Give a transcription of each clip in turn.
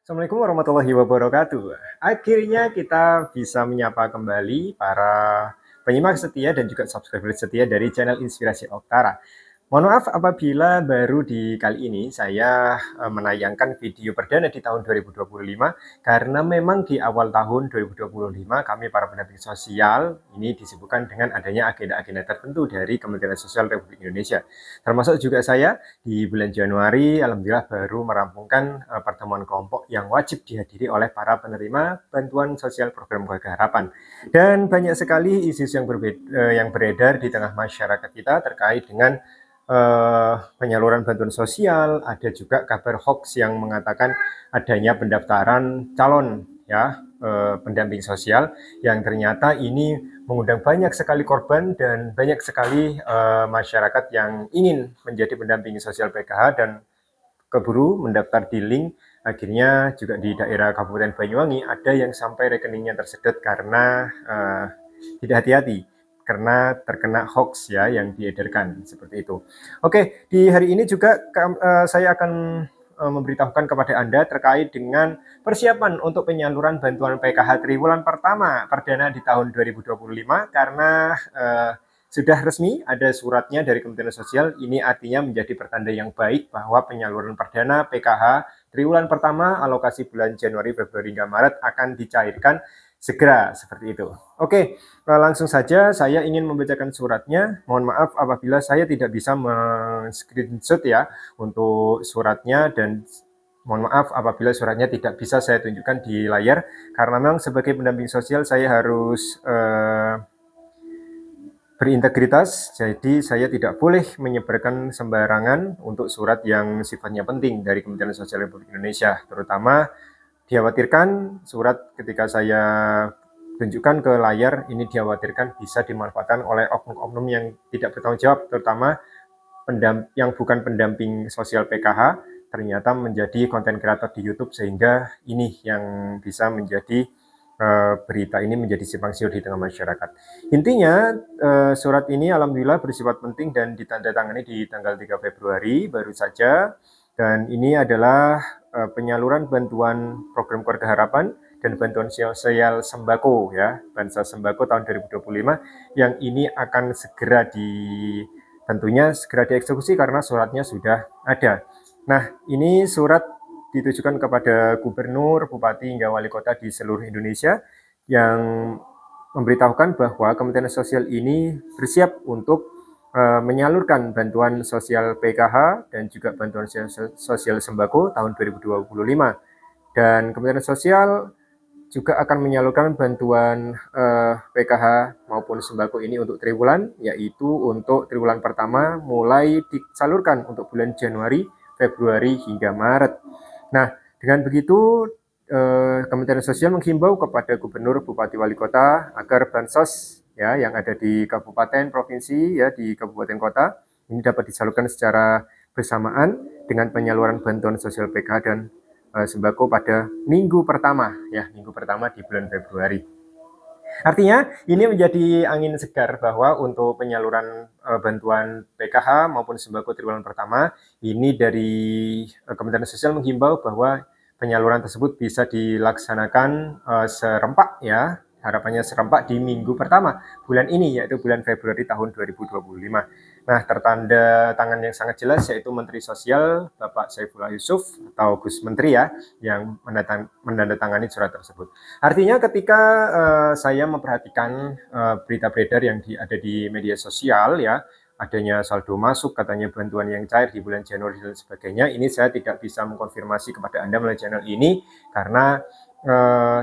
Assalamualaikum warahmatullahi wabarakatuh. Akhirnya kita bisa menyapa kembali para penyimak setia dan juga subscriber setia dari channel Inspirasi Oktara. Mohon maaf apabila baru di kali ini saya menayangkan video perdana di tahun 2025 karena memang di awal tahun 2025 kami para pendamping sosial ini disibukkan dengan adanya agenda-agenda tertentu dari Kementerian Sosial Republik Indonesia. Termasuk juga saya di bulan Januari alhamdulillah baru merampungkan pertemuan kelompok yang wajib dihadiri oleh para penerima bantuan sosial program Keluarga Harapan. Dan banyak sekali isu-isu yang beredar di tengah masyarakat kita terkait dengan penyaluran bantuan sosial, ada juga kabar hoax yang mengatakan adanya pendaftaran calon ya pendamping sosial yang ternyata ini mengundang banyak sekali korban dan banyak sekali masyarakat yang ingin menjadi pendamping sosial PKH dan keburu mendaftar di link. Akhirnya juga di daerah Kabupaten Banyuwangi ada yang sampai rekeningnya tersedot karena tidak hati-hati karena terkena hoax ya yang diedarkan seperti itu. Oke, di hari ini juga saya akan memberitahukan kepada Anda terkait dengan persiapan untuk penyaluran bantuan PKH triwulan pertama perdana di tahun 2025 karena sudah resmi ada suratnya dari Kementerian Sosial. Ini artinya menjadi pertanda yang baik bahwa penyaluran perdana PKH triwulan pertama alokasi bulan Januari, Februari hingga Maret akan dicairkan segera seperti itu. Oke, langsung saja saya ingin membacakan suratnya. Mohon maaf apabila saya tidak bisa men-screenshot ya untuk suratnya dan mohon maaf apabila suratnya tidak bisa saya tunjukkan di layar karena memang sebagai pendamping sosial saya harus berintegritas, jadi saya tidak boleh menyebarkan sembarangan untuk surat yang sifatnya penting dari Kementerian Sosial Republik Indonesia, terutama dikhawatirkan surat ketika saya tunjukkan ke layar ini dikhawatirkan bisa dimanfaatkan oleh oknum-oknum yang tidak bertanggung jawab, terutama yang bukan pendamping sosial PKH ternyata menjadi konten kreator di YouTube sehingga ini yang bisa menjadi berita ini menjadi simpang siur di tengah masyarakat. Intinya surat ini alhamdulillah bersifat penting dan ditandatangani di tanggal 3 Februari baru saja dan ini adalah penyaluran bantuan program Keluarga Harapan dan bantuan sosial sembako ya, bansos sembako tahun 2025 yang ini akan tentunya segera dieksekusi karena suratnya sudah ada. Nah, ini surat ditujukan kepada gubernur, bupati, hingga wali kota di seluruh Indonesia yang memberitahukan bahwa Kementerian Sosial ini bersiap untuk menyalurkan bantuan sosial PKH dan juga bantuan sosial sembako tahun 2025. Dan Kementerian Sosial juga akan menyalurkan bantuan PKH maupun sembako ini untuk triwulan, yaitu untuk triwulan pertama mulai disalurkan untuk bulan Januari, Februari, hingga Maret. Nah, dengan begitu Kementerian Sosial menghimbau kepada gubernur, bupati, wali kota agar bansos ya yang ada di kabupaten, provinsi ya di kabupaten kota ini dapat disalurkan secara bersamaan dengan penyaluran bantuan sosial PKH dan sembako pada minggu pertama di bulan Februari. Artinya ini menjadi angin segar bahwa untuk penyaluran bantuan PKH maupun sembako triwulan pertama ini dari Kementerian Sosial menghimbau bahwa penyaluran tersebut bisa dilaksanakan serempak ya, harapannya serempak di minggu pertama bulan ini yaitu bulan Februari tahun 2025. Nah, tertanda tangan yang sangat jelas yaitu Menteri Sosial Bapak Saifullah Yusuf atau Gus Menteri ya yang menandatangani surat tersebut. Artinya ketika saya memperhatikan berita beredar yang ada di media sosial ya, adanya saldo masuk, katanya bantuan yang cair di bulan Januari dan sebagainya, ini saya tidak bisa mengkonfirmasi kepada Anda melalui channel ini karena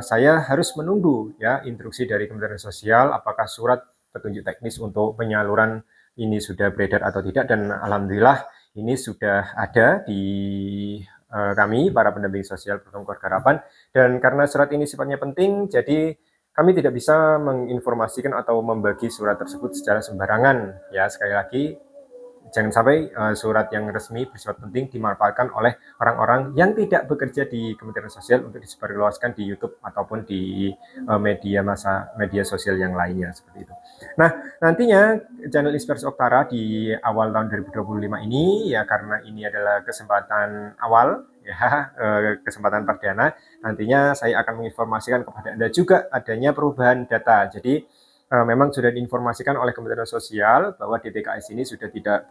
saya harus menunggu ya instruksi dari Kementerian Sosial apakah surat petunjuk teknis untuk penyaluran ini sudah beredar atau tidak dan alhamdulillah ini sudah ada di kami para pendamping sosial program Keluarga Harapan dan karena surat ini sifatnya penting jadi kami tidak bisa menginformasikan atau membagi surat tersebut secara sembarangan ya sekali lagi jangan sampai surat yang resmi bersifat penting dimanfaatkan oleh orang-orang yang tidak bekerja di Kementerian Sosial untuk disebarluaskan di YouTube ataupun di media sosial yang lainnya seperti itu. Nah, nantinya channel Inspirasi Oktara di awal tahun 2025 ini ya, karena ini adalah kesempatan awal ya, kesempatan perdana, nantinya saya akan menginformasikan kepada Anda juga adanya perubahan data. Jadi memang sudah diinformasikan oleh Kementerian Sosial bahwa DTKS ini sudah tidak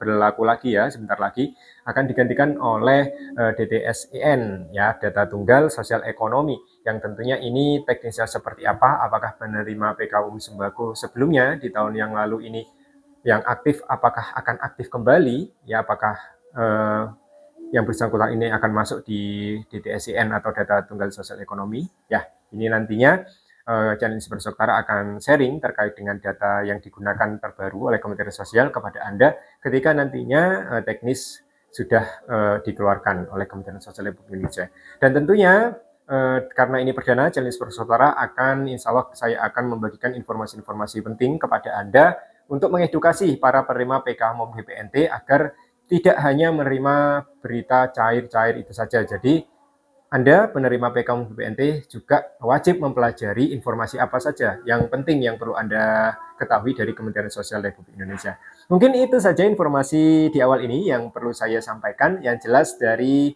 berlaku lagi ya, sebentar lagi akan digantikan oleh DTSEN ya, Data Tunggal Sosial Ekonomi, yang tentunya ini teknisnya seperti apa, apakah penerima PKU Sembako sebelumnya di tahun yang lalu ini yang aktif apakah akan aktif kembali ya, apakah yang bersangkutan ini akan masuk di DTSEN atau Data Tunggal Sosial Ekonomi ya. Ini nantinya channel Inspirasi Oktara akan sharing terkait dengan data yang digunakan terbaru oleh Kementerian Sosial kepada Anda ketika nantinya teknis sudah dikeluarkan oleh Kementerian Sosial Republik Indonesia. Dan tentunya karena ini perdana, channel Inspirasi Oktara akan, insya Allah saya akan membagikan informasi-informasi penting kepada Anda untuk mengedukasi para penerima PKH maupun BPNT agar tidak hanya menerima berita cair-cair itu saja. Jadi Anda penerima PKU BPNT juga wajib mempelajari informasi apa saja yang penting yang perlu Anda ketahui dari Kementerian Sosial Republik Indonesia. Mungkin itu saja informasi di awal ini yang perlu saya sampaikan. Yang jelas dari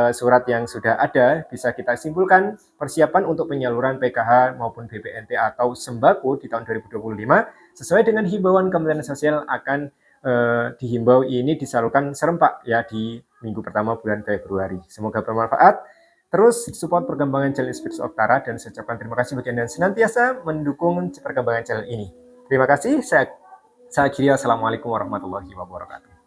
surat yang sudah ada bisa kita simpulkan persiapan untuk penyaluran PKH maupun BPNT atau sembako di tahun 2025 sesuai dengan himbauan Kementerian Sosial akan dihimbau ini disalurkan serempak ya di minggu pertama bulan Februari. Semoga bermanfaat. Terus support perkembangan channel Inspirasi Oktara dan saya ucapkan terima kasih bagi Anda yang senantiasa mendukung perkembangan channel ini. Terima kasih. Saya akhiri. Assalamualaikum warahmatullahi wabarakatuh.